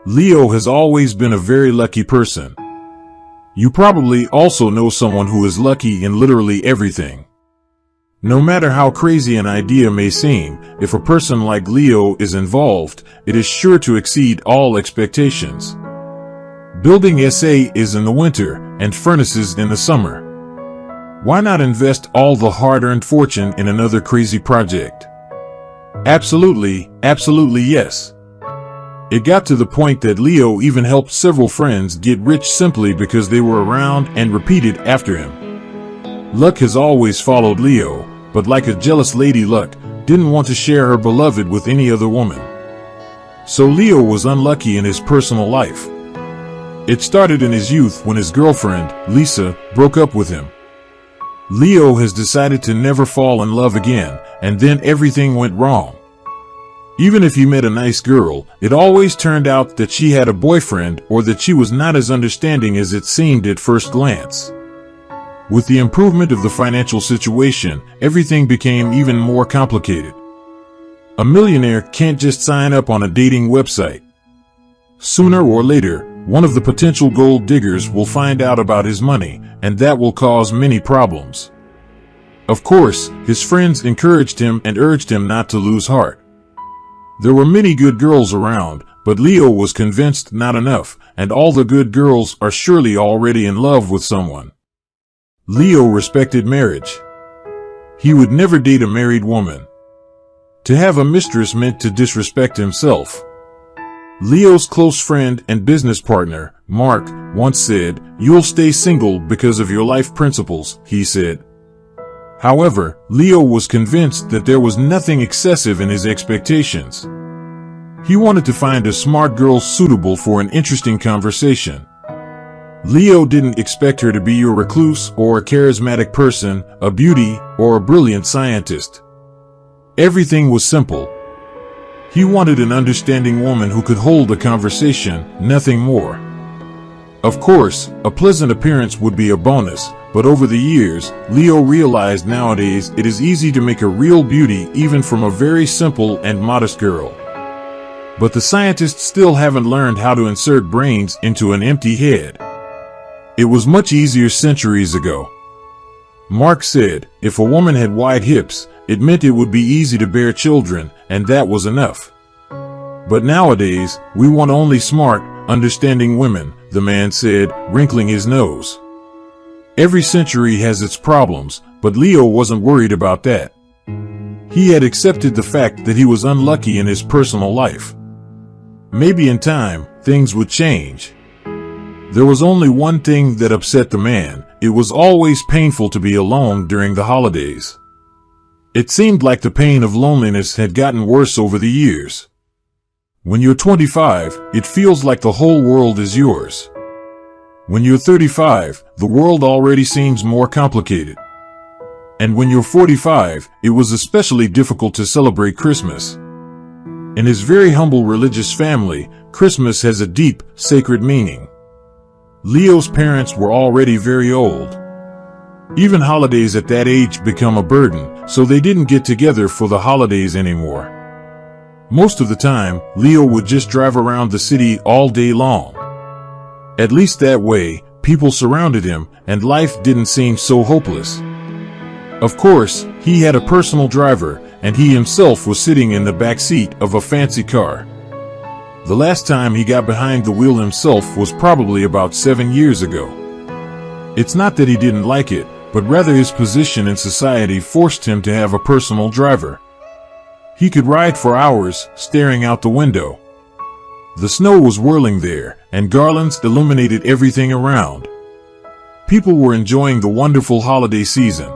Leo has always been a very lucky person. You probably also know someone who is lucky in literally everything. No matter how crazy an idea may seem, if a person like Leo is involved, it is sure to exceed all expectations. Building SA is in the winter and furnaces in the summer. Why not invest all the hard-earned fortune in another crazy project? Absolutely yes. It got to the point that Leo even helped several friends get rich simply because they were around and repeated after him. Luck has always followed Leo, but like a jealous lady, Luck didn't want to share her beloved with any other woman. So Leo was unlucky in his personal life. It started in his youth when his girlfriend, Lisa, broke up with him. Leo has decided to never fall in love again, and then everything went wrong. Even if he met a nice girl, it always turned out that she had a boyfriend or that she was not as understanding as it seemed at first glance. With the improvement of the financial situation, everything became even more complicated. A millionaire can't just sign up on a dating website. Sooner or later, one of the potential gold diggers will find out about his money, and that will cause many problems. Of course, his friends encouraged him and urged him not to lose heart. There were many good girls around, but Leo was convinced not enough, and all the good girls are surely already in love with someone. Leo respected marriage. He would never date a married woman. To have a mistress meant to disrespect himself. Leo's close friend and business partner, Mark, once said, "You'll stay single because of your life principles," he said. However, Leo was convinced that there was nothing excessive in his expectations. He wanted to find a smart girl suitable for an interesting conversation. Leo didn't expect her to be a recluse or a charismatic person, a beauty, or a brilliant scientist. Everything was simple. He wanted an understanding woman who could hold a conversation, nothing more. Of course, a pleasant appearance would be a bonus, but over the years, Leo realized nowadays it is easy to make a real beauty even from a very simple and modest girl. But the scientists still haven't learned how to insert brains into an empty head. It was much easier centuries ago. Mark said, if a woman had wide hips, it meant it would be easy to bear children, and that was enough. But nowadays, we want only smart, understanding women, the man said, wrinkling his nose. Every century has its problems, but Leo wasn't worried about that. He had accepted the fact that he was unlucky in his personal life. Maybe in time, things would change. There was only one thing that upset the man. It was always painful to be alone during the holidays. It seemed like the pain of loneliness had gotten worse over the years. When you're 25, it feels like the whole world is yours. When you're 35, the world already seems more complicated. And when you're 45, it was especially difficult to celebrate Christmas. In his very humble religious family, Christmas has a deep, sacred meaning. Leo's parents were already very old. Even holidays at that age become a burden, so they didn't get together for the holidays anymore. Most of the time, Leo would just drive around the city all day long. At least that way, people surrounded him, and life didn't seem so hopeless. Of course, he had a personal driver, and he himself was sitting in the back seat of a fancy car. The last time he got behind the wheel himself was probably about 7 years ago. It's not that he didn't like it, but rather his position in society forced him to have a personal driver. He could ride for hours, staring out the window. The snow was whirling there, and garlands illuminated everything around. People were enjoying the wonderful holiday season.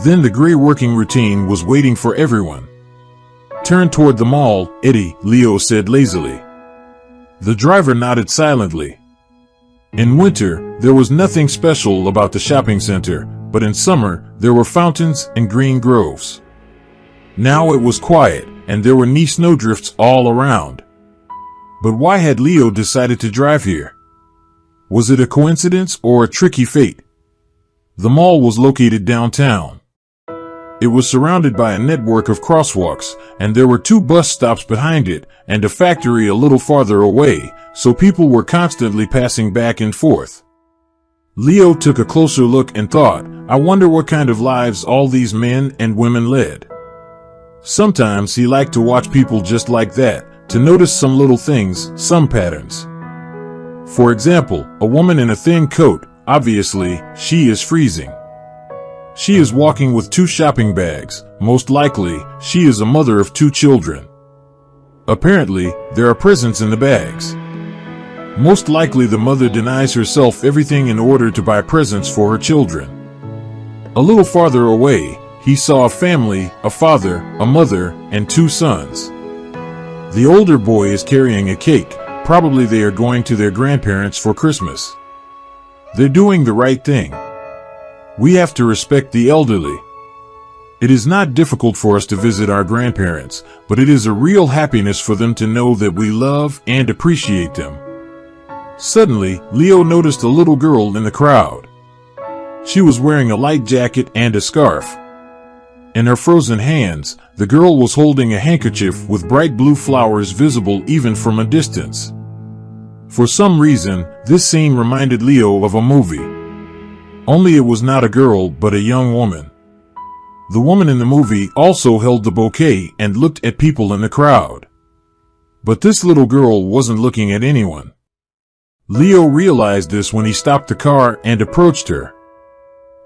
Then the gray working routine was waiting for everyone. "Turn toward the mall, Eddie," Leo said lazily. The driver nodded silently. In winter, there was nothing special about the shopping center, but in summer, there were fountains and green groves. Now it was quiet, and there were knee snowdrifts all around. But why had Leo decided to drive here? Was it a coincidence or a tricky fate? The mall was located downtown. It was surrounded by a network of crosswalks, and there were 2 bus stops behind it, and a factory a little farther away, so people were constantly passing back and forth. Leo took a closer look and thought, I wonder what kind of lives all these men and women led. Sometimes he liked to watch people just like that, to notice some little things, some patterns. For example, a woman in a thin coat, obviously, she is freezing. She is walking with 2 shopping bags, most likely, she is a mother of 2 children. Apparently, there are presents in the bags. Most likely the mother denies herself everything in order to buy presents for her children. A little farther away, he saw a family, a father, a mother, and 2 sons. The older boy is carrying a cake, probably they are going to their grandparents for Christmas. They're doing the right thing. We have to respect the elderly. It is not difficult for us to visit our grandparents, but it is a real happiness for them to know that we love and appreciate them. Suddenly, Leo noticed a little girl in the crowd. She was wearing a light jacket and a scarf. In her frozen hands, the girl was holding a handkerchief with bright blue flowers visible even from a distance. For some reason, this scene reminded Leo of a movie. Only it was not a girl but a young woman. The woman in the movie also held the bouquet and looked at people in the crowd. But this little girl wasn't looking at anyone. Leo realized this when he stopped the car and approached her.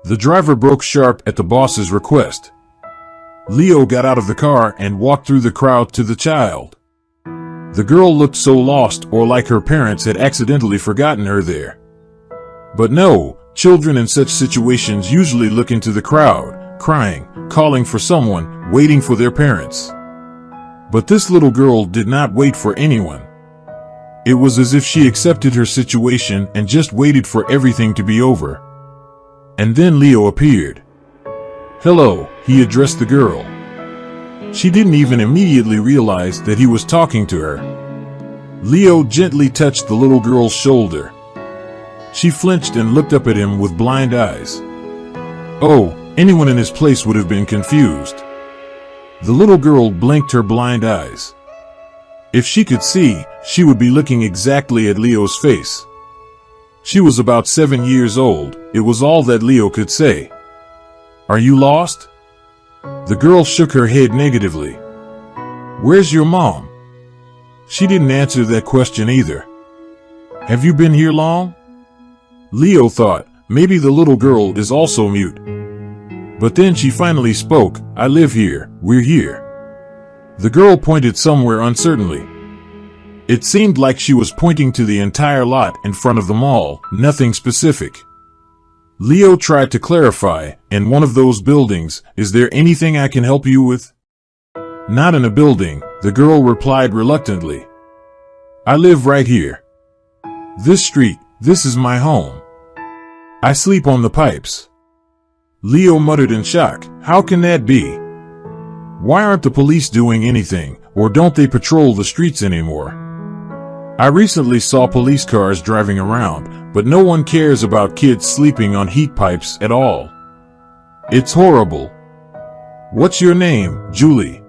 The driver broke sharp at the boss's request. Leo got out of the car and walked through the crowd to the child. The girl looked so lost, or like her parents had accidentally forgotten her there. But no, children in such situations usually look into the crowd, crying, calling for someone, waiting for their parents. But this little girl did not wait for anyone. It was as if she accepted her situation and just waited for everything to be over. And then Leo appeared. Hello, he addressed the girl. She didn't even immediately realize that he was talking to her. Leo gently touched the little girl's shoulder. She flinched and looked up at him with blind eyes. Oh, anyone in his place would have been confused. The little girl blinked her blind eyes. If she could see, she would be looking exactly at Leo's face. She was about 7 years old, it was all that Leo could say. Are you lost? The girl shook her head negatively. Where's your mom? She didn't answer that question either. Have you been here long? Leo thought, maybe the little girl is also mute. But then she finally spoke, I live here, we're here. The girl pointed somewhere uncertainly. It seemed like she was pointing to the entire lot in front of the mall, nothing specific. Leo tried to clarify, in one of those buildings, is there anything I can help you with? Not in a building, the girl replied reluctantly. I live right here. This street, this is my home. I sleep on the pipes. Leo muttered in shock, how can that be? Why aren't the police doing anything, or don't they patrol the streets anymore? I recently saw police cars driving around, but no one cares about kids sleeping on heat pipes at all. It's horrible. What's your name, Julie?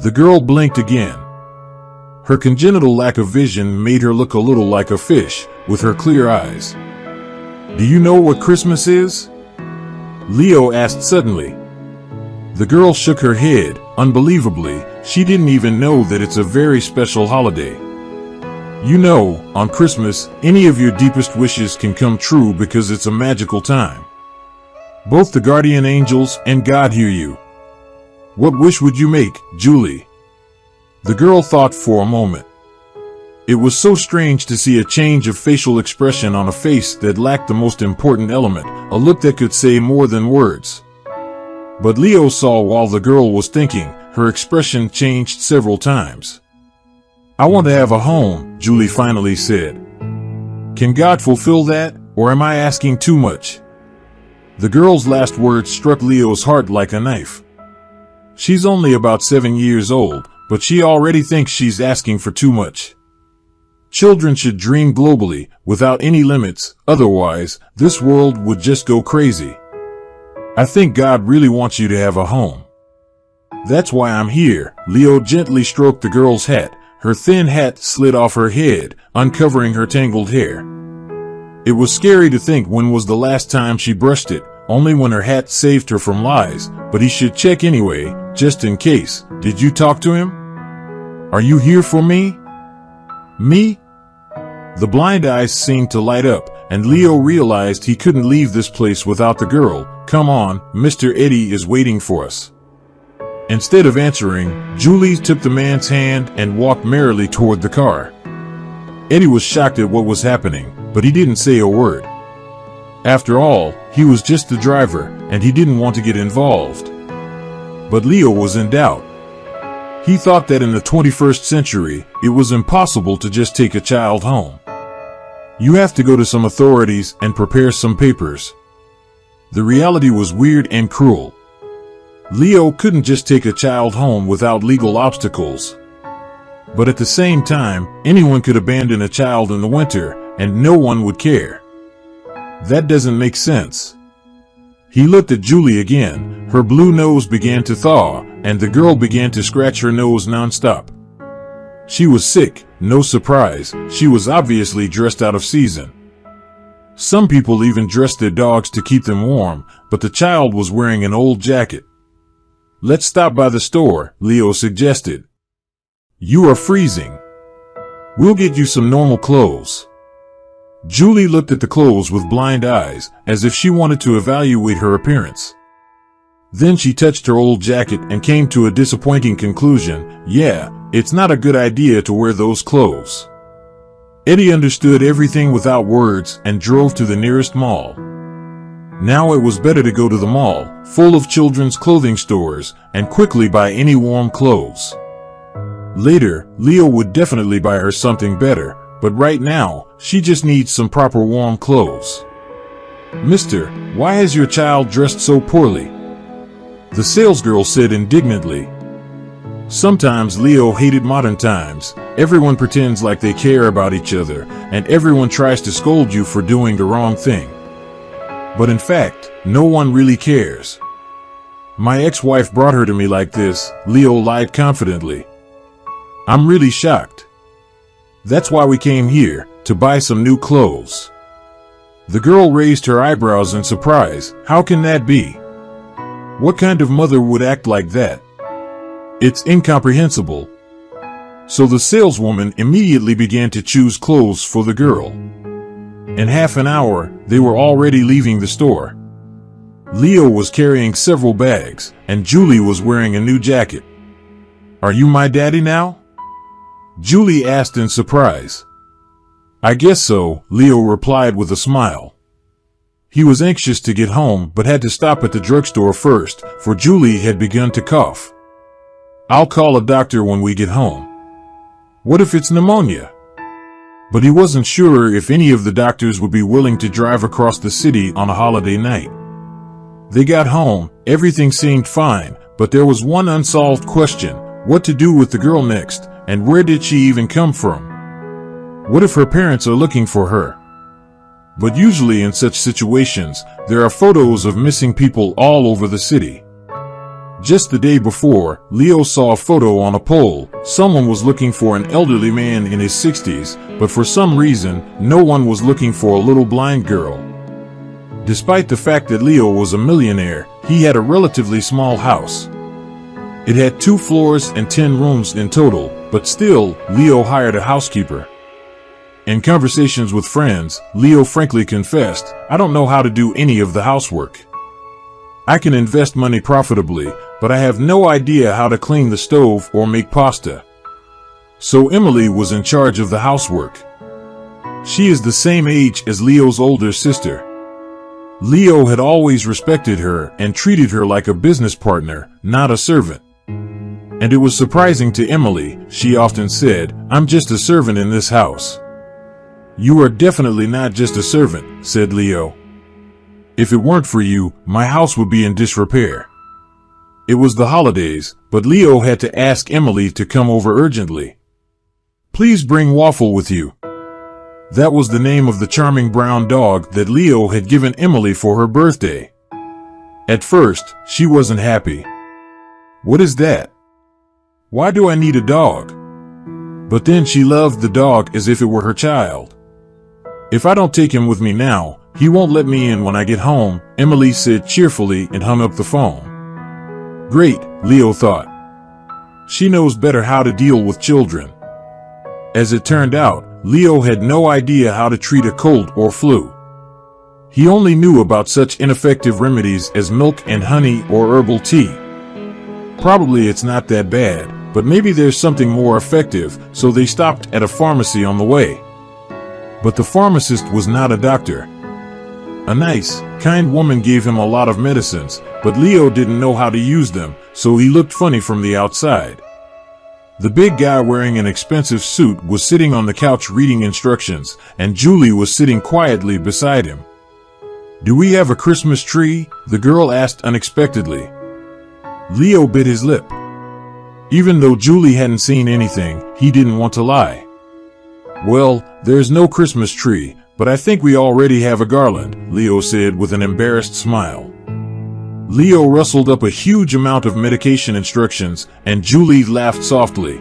The girl blinked again. Her congenital lack of vision made her look a little like a fish, with her clear eyes. Do you know what Christmas is? Leo asked suddenly. The girl shook her head. Unbelievably, she didn't even know that it's a very special holiday. You know, on Christmas, any of your deepest wishes can come true because it's a magical time. Both the guardian angels and God hear you. What wish would you make, Julie? The girl thought for a moment. It was so strange to see a change of facial expression on a face that lacked the most important element, a look that could say more than words. But Leo saw while the girl was thinking, her expression changed several times. I want to have a home, Julie finally said. Can God fulfill that, or am I asking too much? The girl's last words struck Leo's heart like a knife. She's only about 7 years old, but she already thinks she's asking for too much. Children should dream globally, without any limits, otherwise, this world would just go crazy. I think God really wants you to have a home. That's why I'm here. Leo gently stroked the girl's hat. Her thin hat slid off her head, uncovering her tangled hair. It was scary to think when was the last time she brushed it, only when her hat saved her from lies, but he should check anyway, just in case. Did you talk to him? Are you here for me? Me? The blind eyes seemed to light up, and Leo realized he couldn't leave this place without the girl. Come on, Mr. Eddie is waiting for us. Instead of answering, Julie took the man's hand and walked merrily toward the car. Eddie was shocked at what was happening, but he didn't say a word. After all, he was just the driver, and he didn't want to get involved. But Leo was in doubt. He thought that in the 21st century, it was impossible to just take a child home. You have to go to some authorities and prepare some papers. The reality was weird and cruel. Leo couldn't just take a child home without legal obstacles. But at the same time, anyone could abandon a child in the winter, and no one would care. That doesn't make sense. He looked at Julie again. Her blue nose began to thaw, and the girl began to scratch her nose nonstop. She was sick, no surprise. She was obviously dressed out of season. Some people even dressed their dogs to keep them warm, but the child was wearing an old jacket. Let's stop by the store, Leo suggested. You are freezing. We'll get you some normal clothes. Julie looked at the clothes with blind eyes, as if she wanted to evaluate her appearance. Then she touched her old jacket and came to a disappointing conclusion. Yeah, it's not a good idea to wear those clothes. Eddie understood everything without words and drove to the nearest mall. Now it was better to go to the mall, full of children's clothing stores, and quickly buy any warm clothes. Later, Leo would definitely buy her something better, but right now, she just needs some proper warm clothes. Mister, why is your child dressed so poorly? The salesgirl said indignantly. Sometimes Leo hated modern times. Everyone pretends like they care about each other, and everyone tries to scold you for doing the wrong thing. But in fact, no one really cares. My ex-wife brought her to me like this, Leo lied confidently. I'm really shocked. That's why we came here, to buy some new clothes. The girl raised her eyebrows in surprise. How can that be? What kind of mother would act like that? It's incomprehensible. So the saleswoman immediately began to choose clothes for the girl. In half an hour, they were already leaving the store. Leo was carrying several bags, and Julie was wearing a new jacket. Are you my daddy now? Julie asked in surprise. I guess so, Leo replied with a smile. He was anxious to get home but had to stop at the drugstore first, for Julie had begun to cough. I'll call a doctor when we get home. What if it's pneumonia? But he wasn't sure if any of the doctors would be willing to drive across the city on a holiday night. They got home, everything seemed fine, but there was one unsolved question: what to do with the girl next, and where did she even come from? What if her parents are looking for her? But usually in such situations, there are photos of missing people all over the city. Just the day before, Leo saw a photo on a pole. Someone was looking for an elderly man in his 60s, but for some reason, no one was looking for a little blind girl. Despite the fact that Leo was a millionaire, he had a relatively small house. It had 2 floors and 10 rooms in total, but still, Leo hired a housekeeper. In conversations with friends, Leo frankly confessed, I don't know how to do any of the housework. I can invest money profitably, but I have no idea how to clean the stove or make pasta. So Emily was in charge of the housework. She is the same age as Leo's older sister. Leo had always respected her and treated her like a business partner, not a servant. And it was surprising to Emily. She often said, I'm just a servant in this house. You are definitely not just a servant, said Leo. If it weren't for you, my house would be in disrepair. It was the holidays, but Leo had to ask Emily to come over urgently. Please bring Waffle with you. That was the name of the charming brown dog that Leo had given Emily for her birthday. At first, she wasn't happy. What is that? Why do I need a dog? But then she loved the dog as if it were her child. If I don't take him with me now, he won't let me in when I get home, Emily said cheerfully and hung up the phone. Great, Leo thought. She knows better how to deal with children. As it turned out, Leo had no idea how to treat a cold or flu. He only knew about such ineffective remedies as milk and honey or herbal tea. Probably it's not that bad, but maybe there's something more effective, so they stopped at a pharmacy on the way. But the pharmacist was not a doctor. A nice, kind woman gave him a lot of medicines, but Leo didn't know how to use them, so he looked funny from the outside. The big guy wearing an expensive suit was sitting on the couch reading instructions, and Julie was sitting quietly beside him. "Do we have a Christmas tree?" the girl asked unexpectedly. Leo bit his lip. Even though Julie hadn't seen anything, he didn't want to lie. "Well, there's no Christmas tree, but I think we already have a garland," Leo said with an embarrassed smile. Leo rustled up a huge amount of medication instructions, and Julie laughed softly.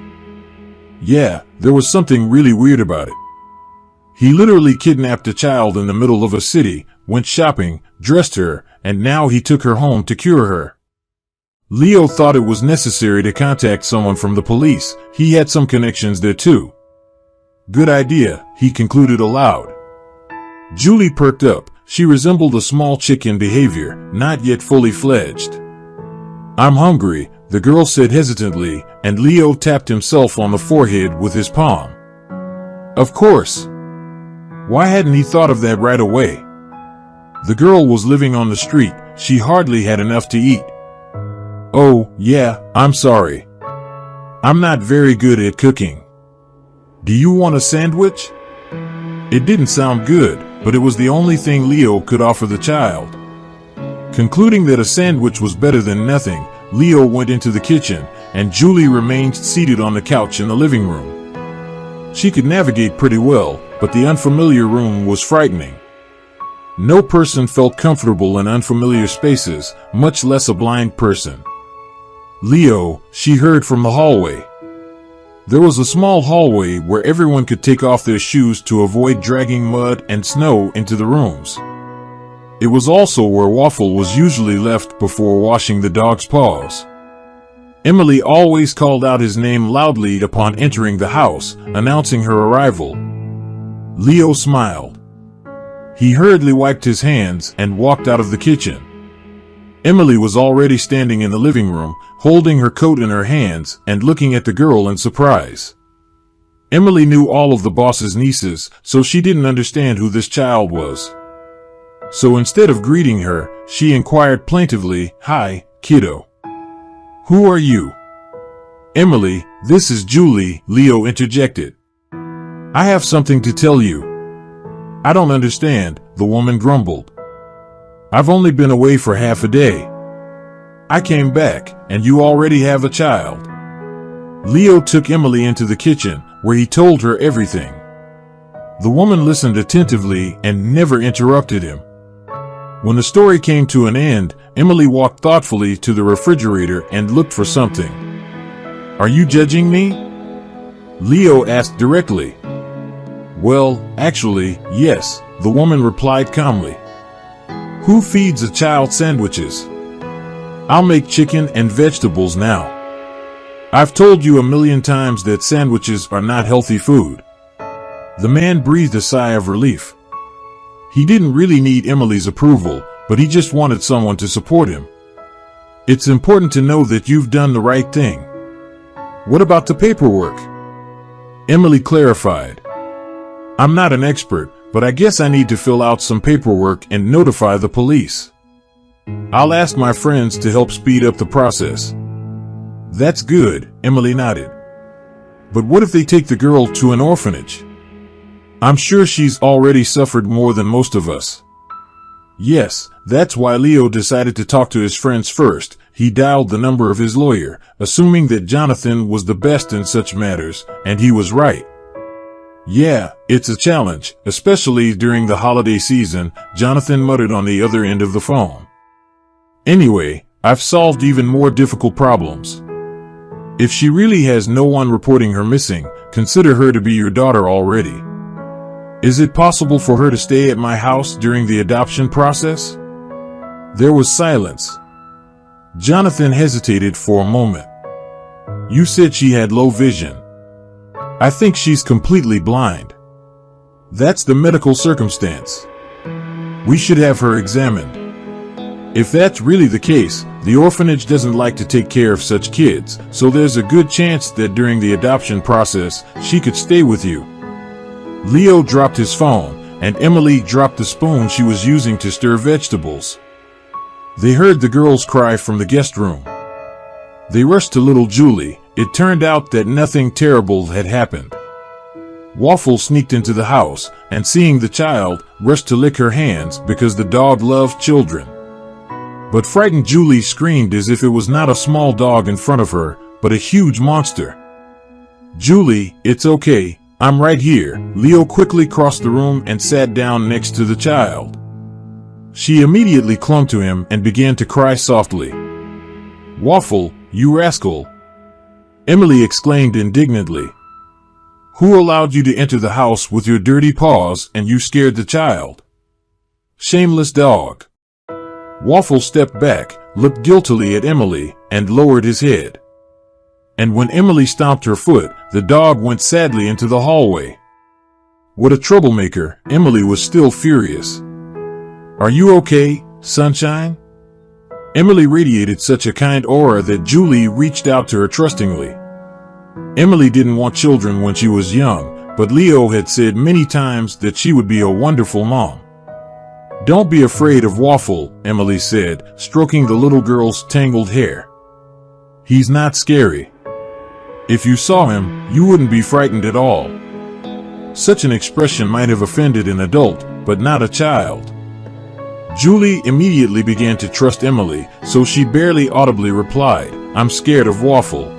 Yeah, there was something really weird about it. He literally kidnapped a child in the middle of a city, went shopping, dressed her, and now he took her home to cure her. Leo thought it was necessary to contact someone from the police. He had some connections there too. Good idea, he concluded aloud. Julie perked up. She resembled a small chick in behavior, not yet fully fledged. "I'm hungry," the girl said hesitantly, and Leo tapped himself on the forehead with his palm. Of course. Why hadn't he thought of that right away? The girl was living on the street. She hardly had enough to eat. "Oh, yeah, I'm sorry. I'm not very good at cooking. Do you want a sandwich?" It didn't sound good, but it was the only thing Leo could offer the child. Concluding that a sandwich was better than nothing, Leo went into the kitchen, and Julie remained seated on the couch in the living room. She could navigate pretty well, but the unfamiliar room was frightening. No person felt comfortable in unfamiliar spaces, much less a blind person. "Leo," she heard from the hallway. There was a small hallway where everyone could take off their shoes to avoid dragging mud and snow into the rooms. It was also where Waffle was usually left before washing the dog's paws. Emily always called out his name loudly upon entering the house, announcing her arrival. Leo smiled. He hurriedly wiped his hands and walked out of the kitchen. Emily was already standing in the living room, holding her coat in her hands and looking at the girl in surprise. Emily knew all of the boss's nieces, so she didn't understand who this child was. So instead of greeting her, she inquired plaintively, "Hi, kiddo. Who are you?" "Emily, this is Julie," Leo interjected. "I have something to tell you." "I don't understand," the woman grumbled. "I've only been away for half a day. I came back, and you already have a child." Leo took Emily into the kitchen, where he told her everything. The woman listened attentively and never interrupted him. When the story came to an end, Emily walked thoughtfully to the refrigerator and looked for something. "Are you judging me?" Leo asked directly. "Well, actually, yes," the woman replied calmly. "Who feeds a child sandwiches? I'll make chicken and vegetables now. I've told you a million times that sandwiches are not healthy food." The man breathed a sigh of relief. He didn't really need Emily's approval, but he just wanted someone to support him. "It's important to know that you've done the right thing." "What about the paperwork?" Emily clarified. "I'm not an expert, but I guess I need to fill out some paperwork and notify the police. I'll ask my friends to help speed up the process." "That's good," Emily nodded. "But what if they take the girl to an orphanage? I'm sure she's already suffered more than most of us." Yes, that's why Leo decided to talk to his friends first. He dialed the number of his lawyer, assuming that Jonathan was the best in such matters, and he was right. "Yeah, it's a challenge, especially during the holiday season," Jonathan muttered on the other end of the phone. Anyway, I've solved even more difficult problems. If she really has no one reporting her missing, consider her to be your daughter already. Is it possible for her to stay at my house during the adoption process? There was silence. Jonathan hesitated for a moment. You said she had low vision. I think she's completely blind. That's the medical circumstance. We should have her examined. If that's really the case, the orphanage doesn't like to take care of such kids, so there's a good chance that during the adoption process, she could stay with you. Leo dropped his phone, and Emily dropped the spoon she was using to stir vegetables. They heard the girls' cry from the guest room. They rushed to little Julie. It turned out that nothing terrible had happened. Waffle sneaked into the house, and seeing the child, rushed to lick her hands because the dog loved children. But frightened Julie screamed as if it was not a small dog in front of her, but a huge monster. Julie, it's okay, I'm right here. Leo quickly crossed the room and sat down next to the child. She immediately clung to him and began to cry softly. Waffle, you rascal! Emily exclaimed indignantly. Who allowed you to enter the house with your dirty paws and you scared the child? Shameless dog! Waffle stepped back, looked guiltily at Emily, and lowered his head. And when Emily stomped her foot, the dog went sadly into the hallway. What a troublemaker! Emily was still furious. Are you okay, sunshine? Emily radiated such a kind aura that Julie reached out to her trustingly. Emily didn't want children when she was young, but Leo had said many times that she would be a wonderful mom. Don't be afraid of Waffle, Emily said, stroking the little girl's tangled hair. He's not scary. If you saw him, you wouldn't be frightened at all. Such an expression might have offended an adult, but not a child. Julie immediately began to trust Emily, so she barely audibly replied, I'm scared of Waffle.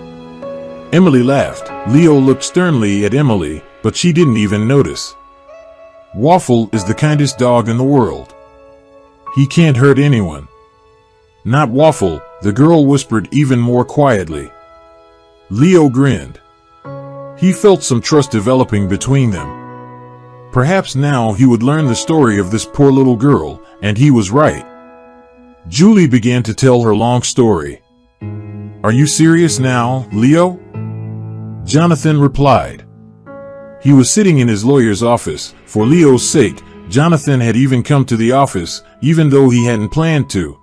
Emily laughed. Leo looked sternly at Emily, but she didn't even notice. Waffle is the kindest dog in the world. He can't hurt anyone. Not Waffle, the girl whispered even more quietly. Leo grinned. He felt some trust developing between them. Perhaps now he would learn the story of this poor little girl, and he was right. Julie began to tell her long story. Are you serious now, Leo? Jonathan replied. He was sitting in his lawyer's office. For Leo's sake, Jonathan had even come to the office, even though he hadn't planned to.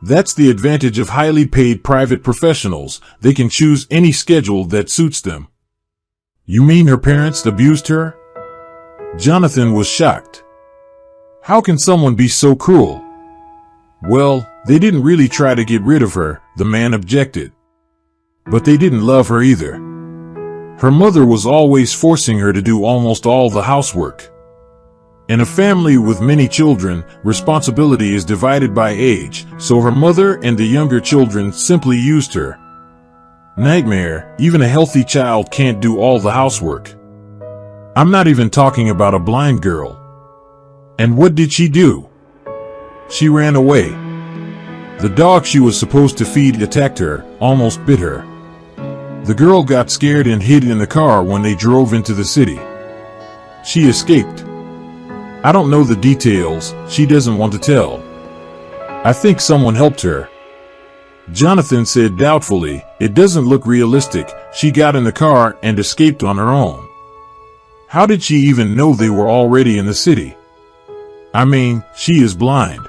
That's the advantage of highly paid private professionals. They can choose any schedule that suits them. You mean her parents abused her? Jonathan was shocked. How can someone be so cruel? Well, they didn't really try to get rid of her, the man objected. But they didn't love her either. Her mother was always forcing her to do almost all the housework. In a family with many children, responsibility is divided by age, so her mother and the younger children simply used her. Nightmare, even a healthy child can't do all the housework. I'm not even talking about a blind girl. And what did she do? She ran away. The dog she was supposed to feed attacked her, almost bit her. The girl got scared and hid in the car when they drove into the city. She escaped. I don't know the details, she doesn't want to tell. I think someone helped her. Jonathan said doubtfully, it doesn't look realistic. She got in the car and escaped on her own. How did she even know they were already in the city? I mean, she is blind.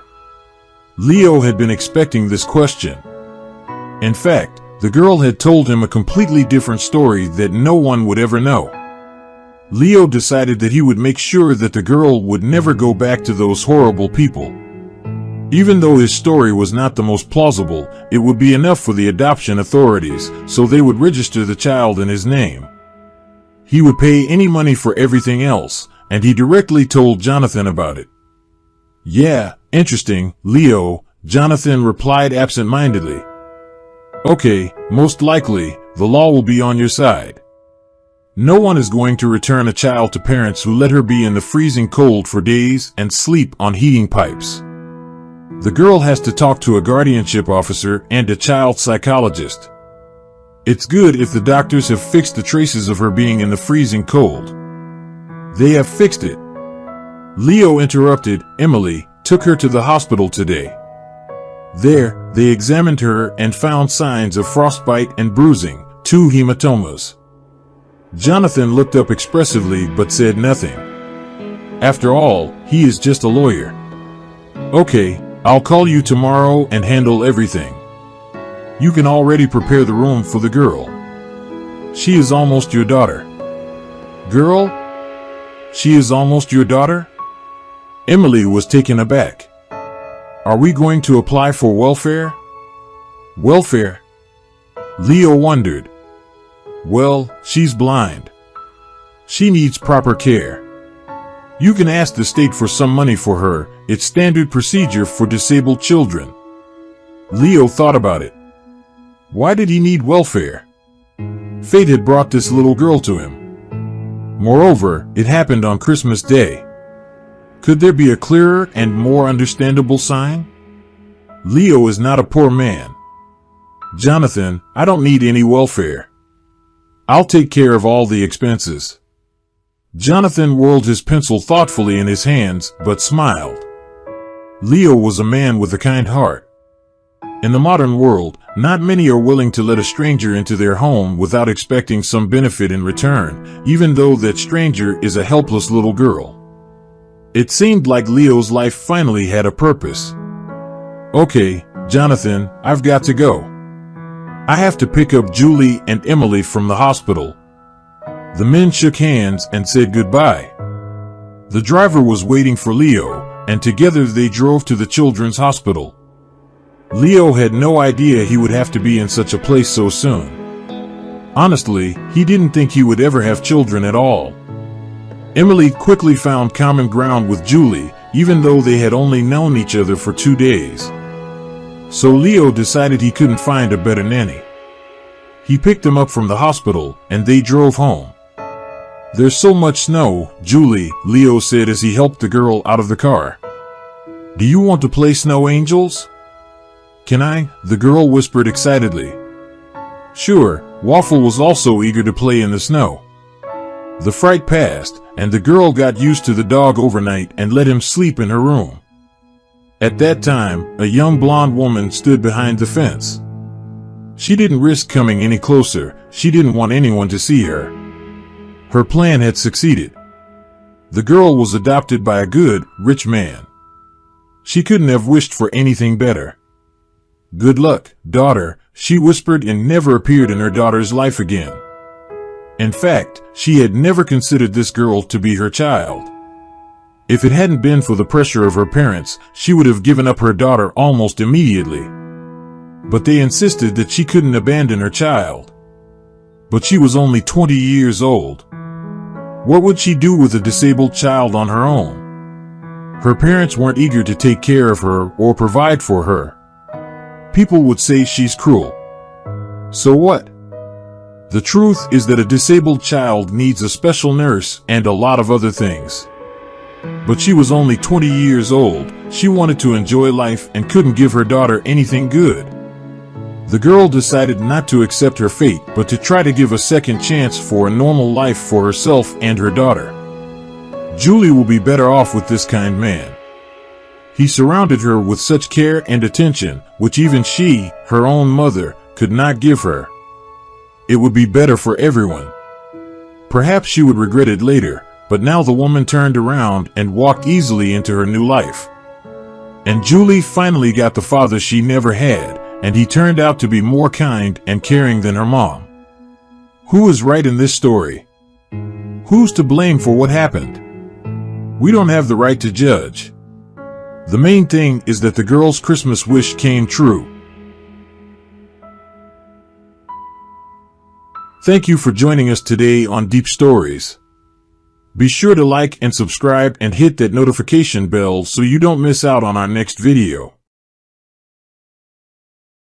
Leo had been expecting this question. In fact, the girl had told him a completely different story that no one would ever know. Leo decided that he would make sure that the girl would never go back to those horrible people. Even though his story was not the most plausible, it would be enough for the adoption authorities, so they would register the child in his name. He would pay any money for everything else, and he directly told Jonathan about it. Yeah, interesting, Leo, Jonathan replied absent-mindedly. Okay, most likely, the law will be on your side. No one is going to return a child to parents who let her be in the freezing cold for days and sleep on heating pipes. The girl has to talk to a guardianship officer and a child psychologist. It's good if the doctors have fixed the traces of her being in the freezing cold. They have fixed it. Leo interrupted. Emily took her to the hospital today. There, they examined her and found signs of frostbite and bruising, 2 hematomas. Jonathan looked up expressively but said nothing. After all, he is just a lawyer. Okay, I'll call you tomorrow and handle everything. You can already prepare the room for the girl. She is almost your daughter. Girl? She is almost your daughter? Emily was taken aback. Are we going to apply for welfare? Welfare? Leo wondered. Well, she's blind. She needs proper care. You can ask the state for some money for her. It's standard procedure for disabled children. Leo thought about it. Why did he need welfare? Fate had brought this little girl to him. Moreover, it happened on Christmas Day. Could there be a clearer and more understandable sign? Leo is not a poor man. Jonathan, I don't need any welfare. I'll take care of all the expenses. Jonathan whirled his pencil thoughtfully in his hands, but smiled. Leo was a man with a kind heart. In the modern world, not many are willing to let a stranger into their home without expecting some benefit in return, even though that stranger is a helpless little girl. It seemed like Leo's life finally had a purpose. Okay, Jonathan, I've got to go. I have to pick up Julie and Emily from the hospital. The men shook hands and said goodbye. The driver was waiting for Leo, and together they drove to the children's hospital. Leo had no idea he would have to be in such a place so soon. Honestly, he didn't think he would ever have children at all. Emily quickly found common ground with Julie, even though they had only known each other for 2 days. So Leo decided he couldn't find a better nanny. He picked them up from the hospital, and they drove home. There's so much snow, Julie, Leo said as he helped the girl out of the car. Do you want to play snow angels? Can I? The girl whispered excitedly. Sure, Waffle was also eager to play in the snow. The fright passed, and the girl got used to the dog overnight and let him sleep in her room. At that time, a young blonde woman stood behind the fence. She didn't risk coming any closer. She didn't want anyone to see her. Her plan had succeeded. The girl was adopted by a good, rich man. She couldn't have wished for anything better. Good luck, daughter, she whispered, and never appeared in her daughter's life again. In fact, she had never considered this girl to be her child. If it hadn't been for the pressure of her parents, she would have given up her daughter almost immediately. But they insisted that she couldn't abandon her child. But she was only 20 years old. What would she do with a disabled child on her own? Her parents weren't eager to take care of her or provide for her. People would say she's cruel. So what? The truth is that a disabled child needs a special nurse and a lot of other things. But she was only 20 years old. She wanted to enjoy life and couldn't give her daughter anything good. The girl decided not to accept her fate, but to try to give a second chance for a normal life for herself and her daughter. Julie will be better off with this kind man. He surrounded her with such care and attention, which even she, her own mother, could not give her. It would be better for everyone. Perhaps she would regret it later, but now the woman turned around and walked easily into her new life. And Julie finally got the father she never had, and he turned out to be more kind and caring than her mom. Who is right in this story? Who's to blame for what happened? We don't have the right to judge. The main thing is that the girl's Christmas wish came true. Thank you for joining us today on Deep Stories. Be sure to like and subscribe and hit that notification bell so you don't miss out on our next video.